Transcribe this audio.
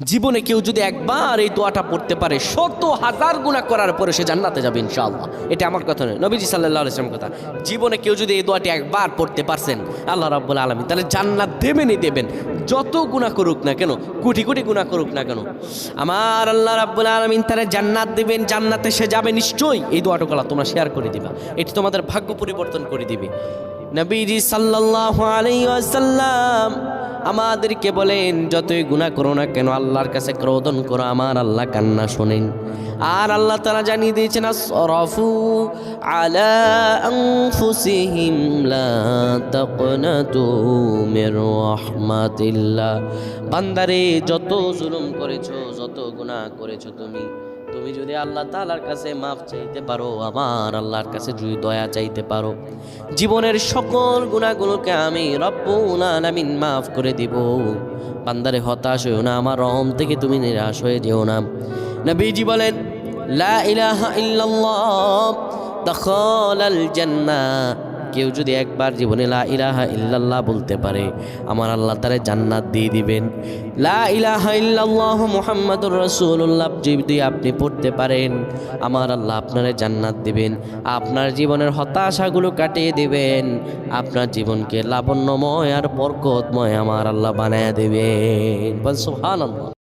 জীবনে কেউ যদি একবার এই দোয়াটা পড়তে পারে ১০০,০০০ গুনাহ করার পরে সে জান্নাতে যাবে ইনশাআল্লাহ। এটা আমার কথা নয়, নবীজি সাল্লাল্লাহু আলাইহি ওয়াসাল্লামের কথা। জীবনে কেউ যদি এই দোয়াটি একবার পড়তে পারছেন আল্লাহ রাব্বুল আলামিন তাহলে জান্নাত দেবেনই দেবেন, যত গুনাহ করুক না কেন, কোটি কোটি গুনাহ করুক না কেন, আমার আল্লাহ রাব্বুল আলামিন তারে জান্নাত দিবেন, জান্নাতে সে যাবে নিশ্চয়ই। এই দোয়াটা তোমরা শেয়ার করে দিবা, এটি তোমাদের ভাগ্য পরিবর্তন করে দিবে। নবীজি সাল্লাল্লাহু আলাইহি ওয়াসাল্লাম আমাদেরকে বলেন যতই গুনাহ করো না কেন আল্লাহর কাছে ক্রোধন করো, আমার আল্লাহ কান্না শোনেন। আর আল্লাহ তাআলা জানিয়ে দিয়েছেন আসরাফু আলা আনফুসিহিম লা তাকনাতু মির রাহমাতিল্লাহ। বান্দারে যত জুলুম করেছো, যত গুনাহ করেছো তুমি যদি আল্লাহ তাআলার কাছে মাফ চাইতে পারো, আমার আল্লাহর কাছে যদি দয়া চাইতে পারো, জীবনের সকল গুনাহগুলোকে আমি রব্বুল আলামিন মাফ করে দিব। বান্দারে হতাশ হইও না, আমার রহম থেকে তুমি নিরাশ হয়ে যেও না। নবীজি বলেন লা ইলাহা ইল্লাল্লাহ দাখালাল জান্নাহ। কেউ যদি একবার জীবনে লা ইলাহা ইল্লাল্লাহ বলতে পারে, আমার আল্লাহ তারে জান্নাত দিয়ে দিবেন। লা ইলাহা ইল্লাল্লাহু মুহাম্মাদুর রাসূলুল্লাহ যদি আপনি পড়তে পারেন, আমার আল্লাহ আপনারে জান্নাত দিবেন, আপনার জীবনের হতাশাগুলো কাটিয়ে দিবেন, আপনার জীবনকে লাবণ্যময় আর বরকতময় আমার আল্লাহ বানায় দিবেন। সুবহানাল্লাহ।